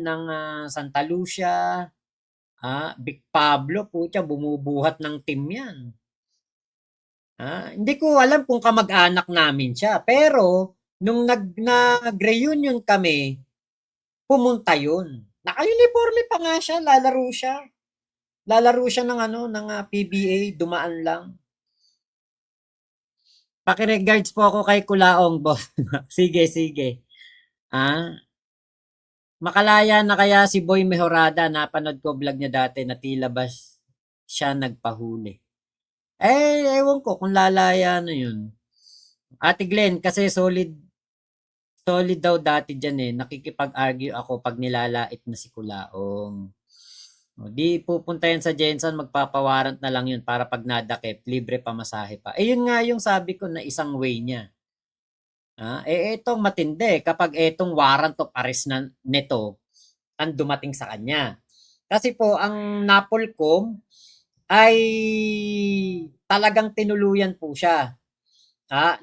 ng Santa Lucia, Vic Pablo, putya, bumubuhat ng team yan. Hindi ko alam kung kamag-anak namin siya. Pero, nung nag-reunion kami, pumunta yun. Naka-uniforme pa nga siya, lalaro siya. Lalaro siya ng PBA, dumaan lang. Paki-regards po ako kay Kulaong, boss. Sige, sige. Makalaya na kaya si Boy Mejorada, napanood ko vlog niya dati na tila ba siya nagpahuli. Ewan ko kung lalaya na yun. Ate Glenn, kasi solid daw dati dyan eh. Nakikipag-argue ako pag nilalait na si Kulaong. Di pupunta yan sa Jensen, magpapawarant na lang yun para pag nadakip, libre pamasahe pa. Yun nga yung sabi ko na isang way niya. Etong matindi kapag etong warrant of arrest na nito ang dumating sa kanya. Kasi po ang Napolcom ay talagang tinuluyan po siya.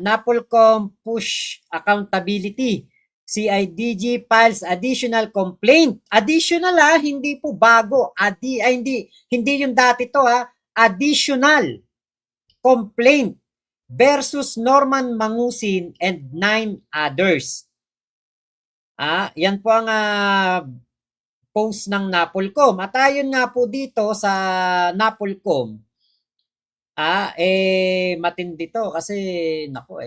Napolcom push accountability. CIDG files additional complaint. Additional hindi po bago. Hindi yung dati to additional complaint versus Norman Mangusin and 9 others. Yan po ang post ng Napolcom. At ayon nga po dito sa Napolcom, matindi to kasi nako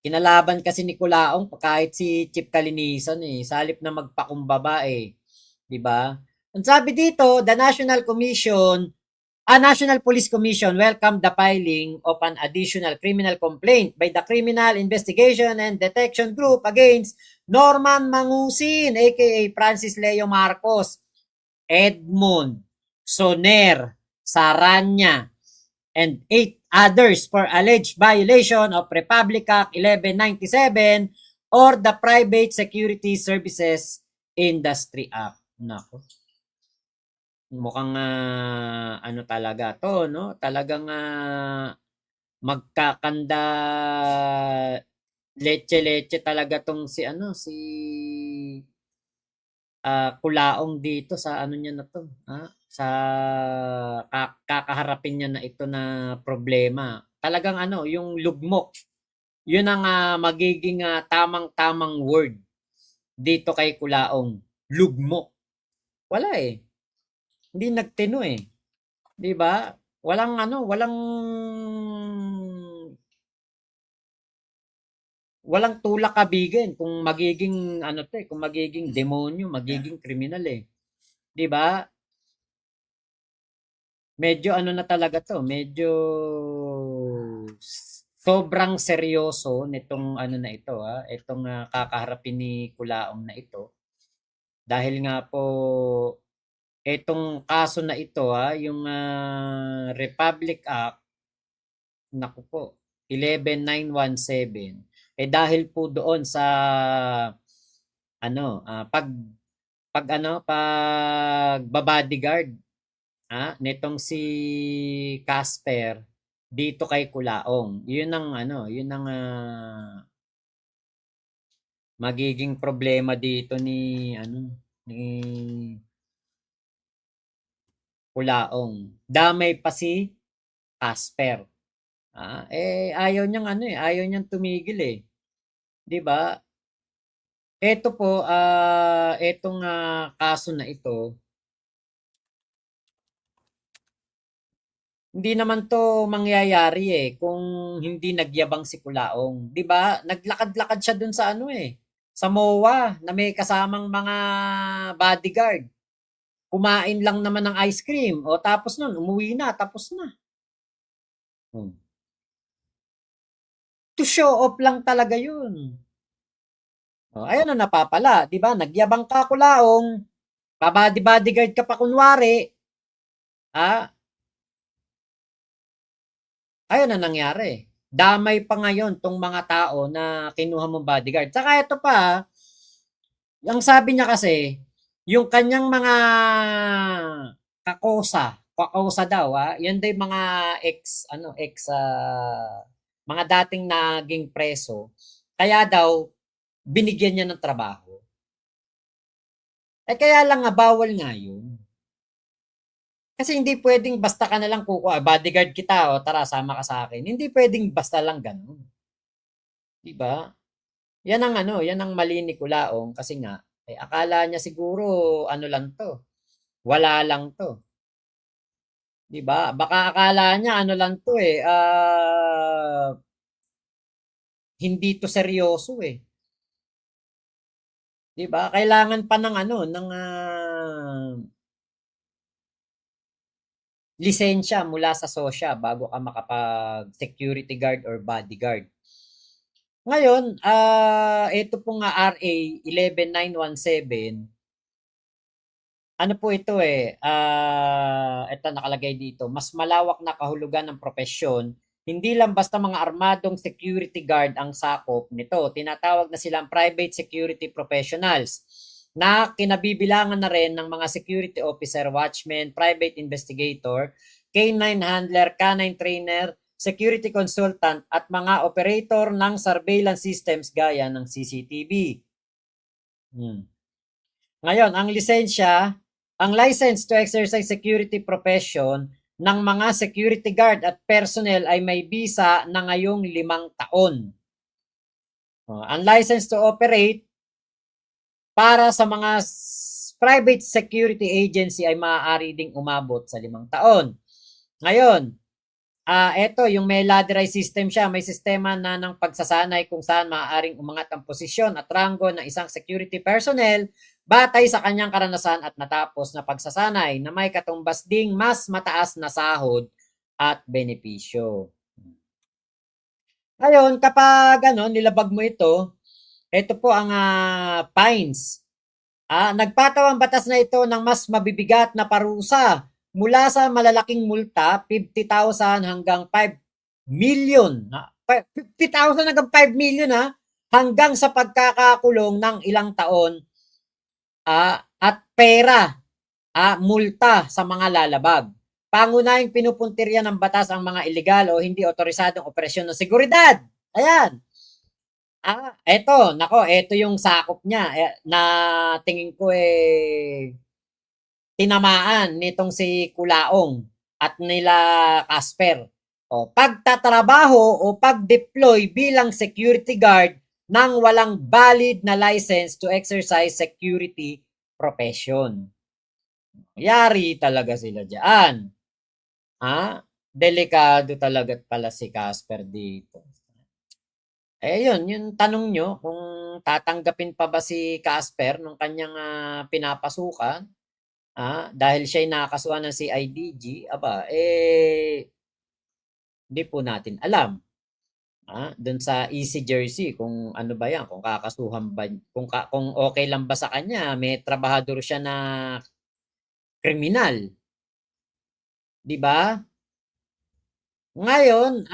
kinalaban kasi ni Kulaong kahit si Chief Kalinisan salip na magpakumbaba 'di ba? Ang sabi dito, the National Police Commission welcomed the filing of an additional criminal complaint by the Criminal Investigation and Detection Group against Norman Mangusin, aka Francis Leo Marcos, Edmund Soner Saranya, and 8 others for alleged violation of Republic Act 1197 or the Private Security Services Industry Act. Nako. Mukhang talaga to, no? Talagang magkakanda leche-leche talaga tong si Kulaong dito sa niya na to, sa kakaharapin niya na ito na problema. Talagang yung lugmok. Yun ang magiging tamang-tamang word dito kay Kulaong. Lugmok. Wala Hindi nagtino 'Di ba? Walang tulak kabigen kung magiging kung magiging demonyo, magiging kriminal 'Di ba? Medyo na talaga to, medyo sobrang seryoso nitong na ito itong kakaharapin ni Kulaong na ito. Dahil nga po itong kaso na ito yung Republic Act, naku po, 11917 dahil po doon sa pag-bodyguard nitong si Casper dito kay Kulaong. Yun ang magiging problema dito ni Kulaong. Damay pa si Casper. Ayaw niyang tumigil 'Di ba? Ito po etong kaso na ito, hindi naman to mangyayari kung hindi nagyabang si Kulaong. 'Di ba? Naglakad-lakad siya dun sa sa MOA na may kasamang mga bodyguard. Kumain lang naman ng ice cream o tapos nun umuwi na, tapos na. To show off lang talaga 'yun. Ayan na napapala, 'di ba? Nagyabang ka Kulaong, bodyguard ka pa kunwari. Ayun na nangyari. Damay pa ngayon tong mga tao na kinuha mong bodyguard. Saka ito pa, ang sabi niya kasi, yung kanyang mga kakosa daw yan daw mga mga dating naging preso. Kaya daw binigyan niya ng trabaho. Eh kaya lang nga, bawal nga yun. Kasi hindi pwedeng basta ka na lang kukuha, bodyguard kita, o tara, sama ka sa akin. Hindi pwedeng basta lang ganun. Diba? Yan ang ano, yan ang mali ni Kulaong kasi nga, akala niya siguro ano lang to, wala lang to. 'Di ba? Baka akala niya ano lang to hindi to seryoso eh. 'Di ba? Kailangan pa ng ano, ng lisensya mula sa SOSYA bago ka makapag security guard or bodyguard. Ngayon, ito po nga RA 11917. Ano po ito ito nakalagay dito, mas malawak na kahulugan ng propesyon, hindi lang basta mga armadong security guard ang sakop nito. Tinatawag na silang private security professionals na kinabibilangan na rin ng mga security officer, watchman, private investigator, K9 handler, K9 trainer, security consultant at mga operator ng surveillance systems gaya ng CCTV. Ngayon, ang license to exercise security profession ng mga security guard at personnel ay may visa na ngayong 5 taon. Ang license to operate para sa mga private security agency ay maaari ding umabot sa 5 taon. Ngayon, ito yung may ladderized system siya, may sistema na ng pagsasanay kung saan maaaring umangat ang posisyon at ranggo ng isang security personnel batay sa kanyang karanasan at natapos na pagsasanay na may katumbas ding mas mataas na sahod at benepisyo. Ngayon, kapag nilabag mo ito po ang fines. Nagpataw ang batas na ito ng mas mabibigat na parusa mula sa malalaking multa, 50,000 hanggang 5 million. 50,000 hanggang 5 million hanggang sa pagkakakulong ng ilang taon at pera, multa sa mga lalabag. Pangunahing pinupuntirya ng batas ang mga ilegal o hindi otorisadong operasyon ng seguridad. Ayan. Ito yung sakop niya na tingin ko tinamaan nitong si Kulaong at nila Casper. Pagtatrabaho o pag-deploy bilang security guard nang walang valid na license to exercise security profession. Yari talaga sila diyan. Delikado talaga pala si Casper dito. Yun, yung tanong nyo kung tatanggapin pa ba si Casper nung kanyang pinapasukan, dahil siya'y nakakasuhan ng CIDG, hindi po natin alam. Doon sa Easy Jersey kung ano ba yan, kung kakasuhan ba, kung okay lang ba sa kanya, may trabahador siya na kriminal. 'Di ba? Ngayon,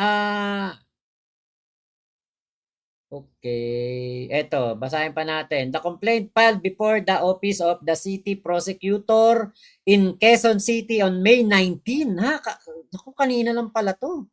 okay. Eto, basahin pa natin. The complaint filed before the Office of the City Prosecutor in Quezon City on May 19. Naku, kanina lang pala to.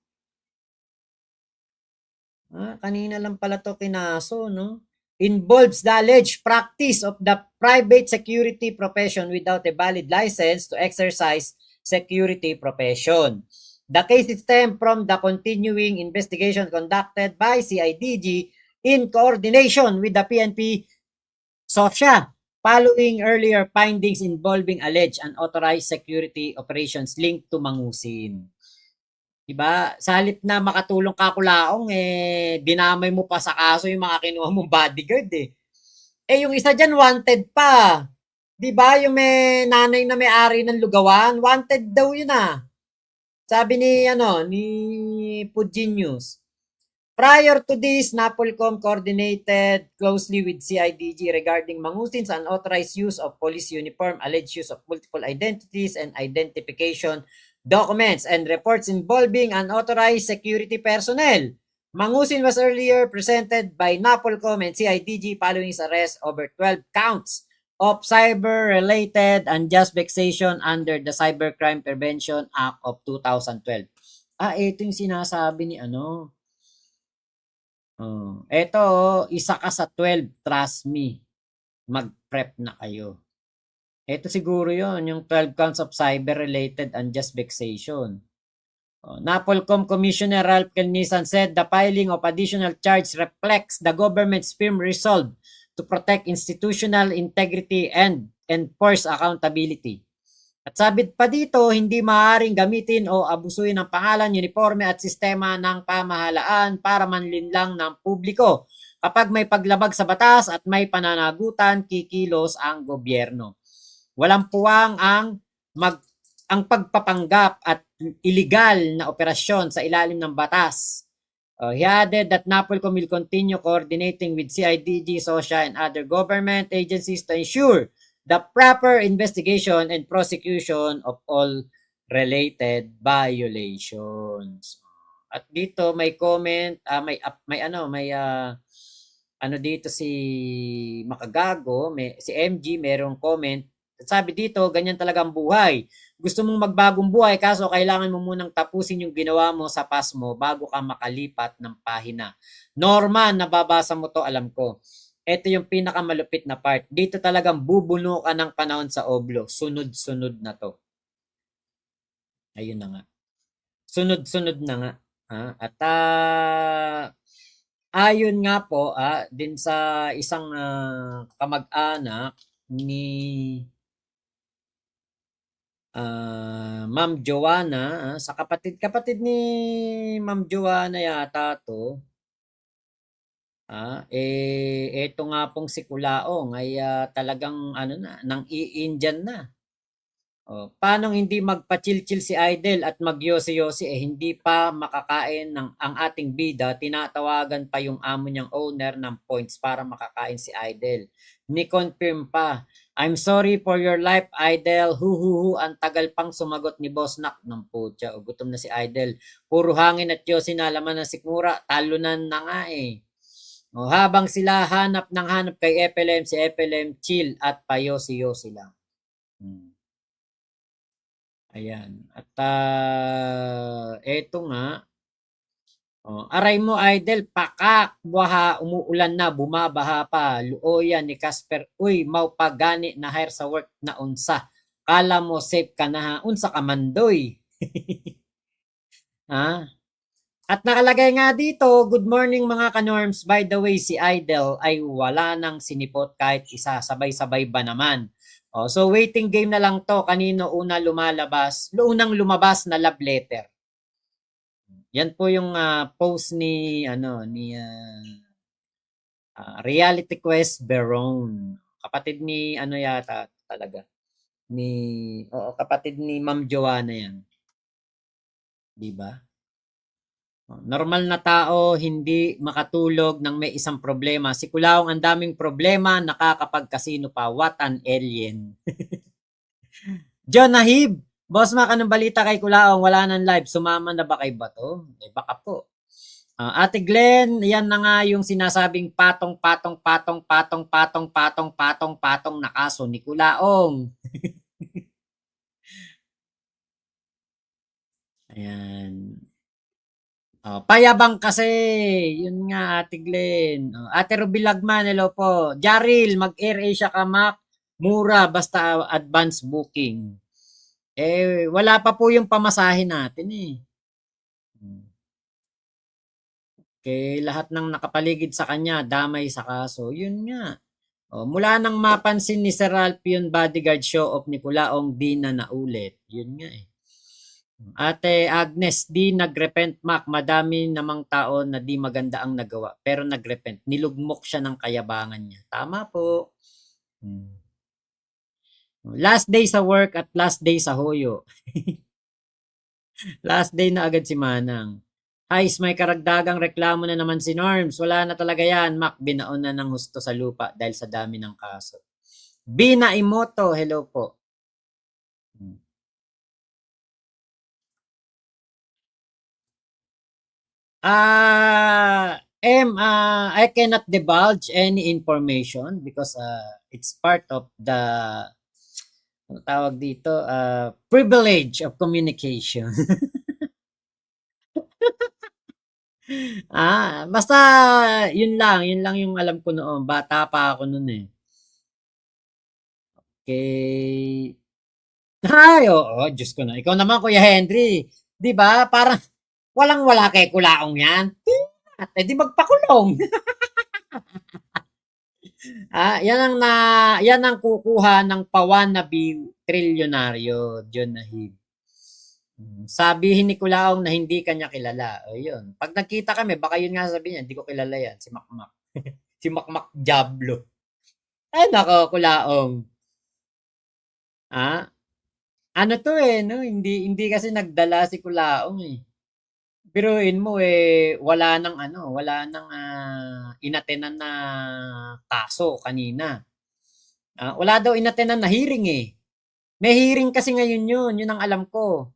Kanina lang pala to kinaso, no? Involves the alleged practice of the private security profession without a valid license to exercise security profession. The case stemmed from the continuing investigation conducted by CIDG in coordination with the PNP SOSYA following earlier findings involving alleged unauthorized security operations linked to Mangusin. Diba? Sa halip na makatulong ka Kulaong, dinamay mo pa sa kaso yung mga kinuha mong bodyguard yung isa dyan wanted pa. Diba? Yung may nanay na may-ari ng lugawan, wanted daw yun Sabi ni Pudgin News. Prior to this, NAPOLCOM coordinated closely with CIDG regarding Mangusin's unauthorized use of police uniform, alleged use of multiple identities and identification documents, and reports involving unauthorized security personnel. Mangusin was earlier presented by NAPOLCOM and CIDG following his arrest over 12 counts of cyber-related unjust vexation under the Cybercrime Prevention Act of 2012. Ito yung sinasabi ni eto, isa ka sa 12, trust me. Mag-prep na kayo. Ito siguro yon yung 12 counts of cyber-related unjust vexation. NAPOLCOM Commissioner Ralph Kelnisan said the filing of additional charge reflects the government's firm resolve to protect institutional integrity and enforce accountability. At sabi pa dito, hindi maaaring gamitin o abusuin ang pangalan, uniforme at sistema ng pamahalaan para manlinlang ng publiko. Kapag may paglabag sa batas at may pananagutan, kikilos ang gobyerno. Walang puwang ang pagpapanggap at illegal na operasyon sa ilalim ng batas. He added that NAPOLCOM will continue coordinating with CIDG, SOSHA, and other government agencies to ensure the proper investigation and prosecution of all related violations. At dito may comment, ano dito si Makagago, si MG merong comment. Sabi dito, ganyan talaga ang buhay. Gusto mong magbagong buhay kaso kailangan mo munang tapusin yung ginawa mo sa past mo bago ka makalipat ng pahina. Norman, nababasa mo to, alam ko. Ito yung pinakamalupit na part. Dito talagang bubuno ka ng panahon sa oblo. Sunod-sunod na to. Ayun na nga. Sunod-sunod na nga. At ayon nga po din sa isang kamag-anak ni Ma'am Joanna, sa kapatid ni Ma'am Joanna yata to. Eto nga pong si Kulaong ay talagang ano na, nang i-Indian na. Paanong hindi magpa-chill-chill si Idol at magyosi-yosi hindi pa makakain ng ang ating bida, tinatawagan pa yung amo niyang owner ng points para makakain si Idol. Ni-confirm pa, I'm sorry for your life, Idol. Hu, ang tagal pang sumagot ni Boss Nak ng putya. Gutom na si Idol. Puro hangin at yosi na laman ng sikmura, talunan na nga eh. Habang sila hanap kay FLM, si FLM chill at payosi-yosi lang. Ayan. At eto nga. Aray mo Idol, pakak, buha, umuulan na, bumabaha pa. Luoyan ni Casper, uy, maupagani na hire sa work na unsa. Kala mo safe ka na ha, unsa ka mandoy. At nakalagay nga dito, good morning mga ka-norms. By the way, si Idol ay wala nang sinipot kahit isa. Sabay-sabay ba naman? So waiting game na lang to. Kanino unang lumabas na love letter. Yan po yung post ni Reality Quest Beron. Kapatid ni yata talaga. Kapatid ni Ma'am Joanna yan. 'Di ba? Normal na tao, hindi makatulog nang may isang problema. Si Kulaong ang daming problema, nakakapagkasino pa. What an alien. John Nahib, Boss Mac, anong balita kay Kulaong? Wala nang live. Sumama na ba kay Bato? Baka po. Ate Glenn, yan na nga yung sinasabing patong na kaso ni Kulaong. Ayan. Payabang kasi, yun nga Ate Glenn. Ate Ruby Lagman, hello po. Jaril, mag-Air Asia ka Mac. Mura, basta advance booking. Wala pa po yung pamasahe natin eh. Lahat ng nakapaligid sa kanya, damay sa kaso. Yun nga. Mula nang mapansin ni Sir Ralph yung bodyguard show of ni Kulaong di na naulit. Yun nga eh. Ate Agnes, di nagrepent Mac. Madami namang tao na di maganda ang nagawa. Pero nagrepent. Nilugmok siya ng kayabangan niya. Tama po. Last day sa work at last day sa hoyo. Last day na agad si Manang. Guys, may karagdagang reklamo na naman si Norms. Wala na talaga yan. Mac, binaon na ng husto sa lupa dahil sa dami ng kaso. Bina Imoto, hello po. I cannot divulge any information because it's part of the tawag dito, privilege of communication. Basta yun lang yung alam ko noon. Bata pa ako noon eh. Kay ay, oo, Diyos ko na. Ikaw naman, Kuya Henry, 'di ba? Parang walang-wala kay kulaong 'yan. At eh, di magpakulong. Yan ang kukuha ng pawan na trilyonaryo, John Nahib. Sabihin ni Kulaong na hindi kanya kilala. O yun. Pag nagkita kami, baka yun nga sabihin niya, hindi ko kilala yan, si Makmak. Si Makmak Diablo. Ay, nako, Kulaong. Ah, ano to eh, no? Hindi kasi nagdala si Kulaong eh. Biruin mo eh, wala nang inatenan na kaso kanina. Wala daw inatenan na hearing eh. May hearing kasi ngayon yun ang alam ko.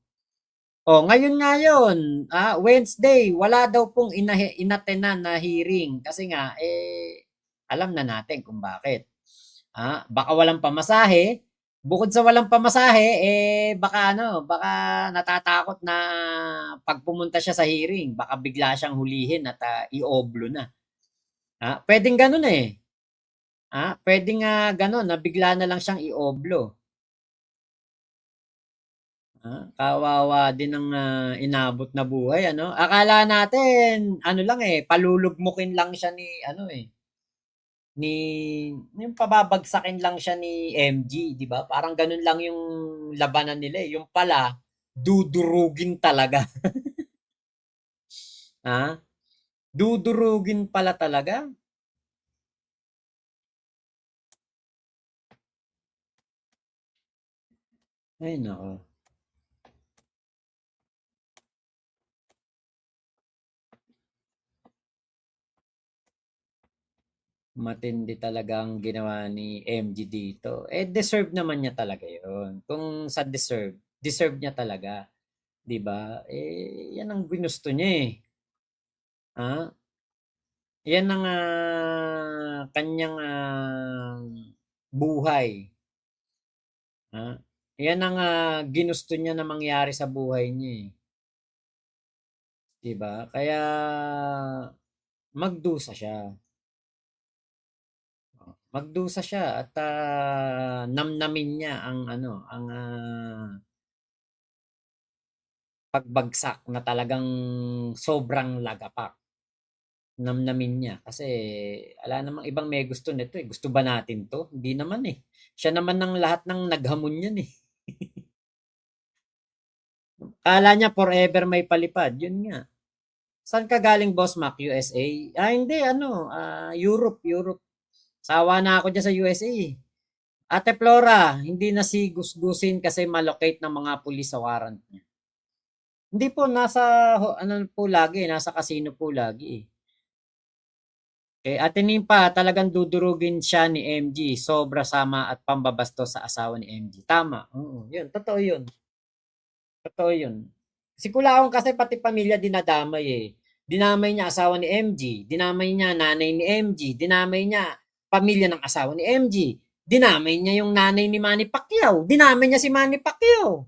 Oh, ngayon nga yun, Wednesday, wala daw pong inatenan na hearing kasi nga alam na natin kung bakit. Baka walang pamasahe. Bukod sa walang pamasahe, baka natatakot na pag pumunta siya sa hearing, baka bigla siyang hulihin at ioblo na. Pwedeng ganun eh. Pwedeng ganun na bigla na lang siyang ioblo. Kawawa din ang inabot na buhay, ano? Akala natin, ano lang eh, palulugmukin lang siya ni, ano eh, ni, yung pababagsakin lang siya ni MG, di ba? Parang ganun lang yung labanan nila eh. Yung pala, dudurugin talaga. ha? Dudurugin pala talaga. Ay, nako. Matindi talaga ang ginawa ni MG dito. Deserve naman niya talaga yun. Kung sa deserve, deserve niya talaga. 'Di ba? Yan ang ginusto niya eh. Ah, yan ang kanyang buhay. Yan ang ginusto niya na mangyari sa buhay niya eh. 'Di ba? Kaya magdusa siya. Magdusa siya at namnamin niya ang ang pagbagsak na talagang sobrang lagapak. Namnamin niya kasi wala namang ibang may gusto nito eh. Gusto ba natin 'to? Hindi naman eh. Siya naman ng lahat ng naghamon niyan eh. Akala niya forever may palipad, yun nga. Saan ka galing, Boss Mac? USA? Hindi, Europe, Europe. Sawa na ako dyan sa USA. Ate Flora, hindi na si gusgusin kasi malocate ng mga pulis sa warrant niya. Hindi po, ano po lagi, nasa casino po lagi eh. Ate Nimpa, talagang dudurugin siya ni MG. Sobra sama at pambabasto sa asawa ni MG. Tama. Oo, yun. Totoo yun. Totoo yun. Si Kulaong kasi pati pamilya dinadamay eh. Dinamay niya asawa ni MG. Dinamay niya nanay ni MG. Dinamay niya pamilya ng asawa ni MG. Dinamay niya yung nanay ni Manny Pacquiao. Dinamay niya si Manny Pacquiao.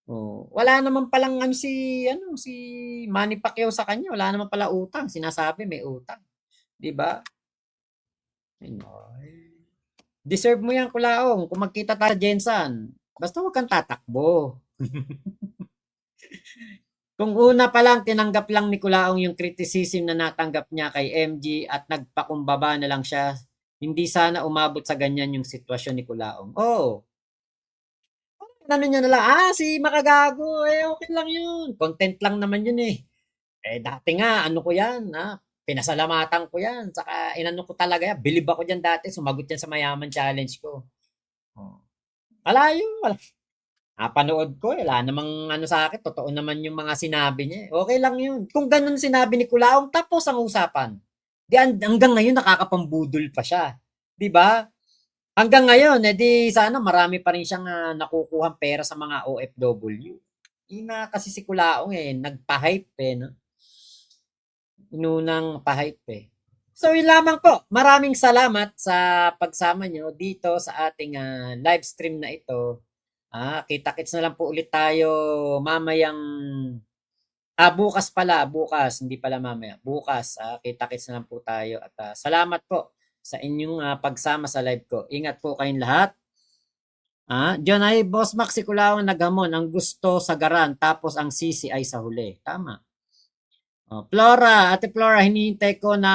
Oh, wala naman palang si Manny Pacquiao sa kanya, wala naman pala utang. Sinasabi may utang, 'di ba? Deserve mo 'yan, Kulaong. Kung magkita tayo sa Jensan, basta huwag kang tatakbo. Kung una pa lang tinanggap lang ni Kulaong yung criticism na natanggap niya kay MG at nagpakumbaba na lang siya, hindi sana umabot sa ganyan yung sitwasyon ni Kulaong. Oo. Ano niya na lang, si Makagago, okay lang yun. Content lang naman yun eh. Dati nga, ano ko yan, pinasalamatan ko yan. Saka inano ko talaga yan. Bilib ako dyan dati. Sumagot yan sa mayaman challenge ko. Oh. Wala yun. Wala. Panood ko, wala namang ano sa akin. Totoo naman yung mga sinabi niya. Okay lang yun. Kung ganun sinabi ni Kulaong, tapos ang usapan. Hanggang ngayon nakakapambudol pa siya. 'Di ba? Hanggang ngayon, sana marami pa rin siyang nakukuhang pera sa mga OFW. Yun na kasi si Kulaong nagpa-hype no? Inunang pa-hype So yun lamang po. Maraming salamat sa pagsama nyo dito sa ating live stream na ito. Kita-kits na lang po ulit tayo mamayang bukas pala, bukas, hindi pala mamaya. Bukas, kita-kits na lang po tayo at salamat po sa inyong pagsama sa live ko. Ingat po kayong lahat. John ay Boss Max Sikulawang naghamon, ang gusto sa garan tapos ang sisi ay sa huli. Tama. Flora, Ate Flora, hinihintay ko na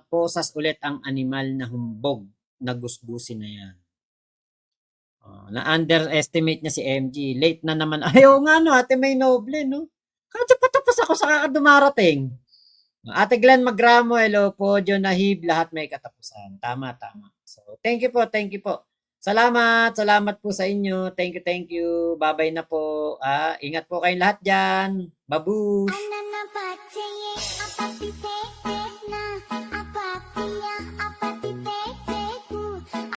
posas ulit ang animal na humbog na gusgusin na yan. Na-underestimate niya si MG. Late na naman. Ayaw nga no, Ate May Noble, no? Kasi patapos ako sa kakadumarating. Ate Glenn Magramo, hello po. John Nahib, lahat may katapusan. Tama, tama. So, thank you po, thank you po. Salamat, salamat po sa inyo. Thank you, thank you. Bye-bye na po. Ingat po kayong lahat dyan. Babush!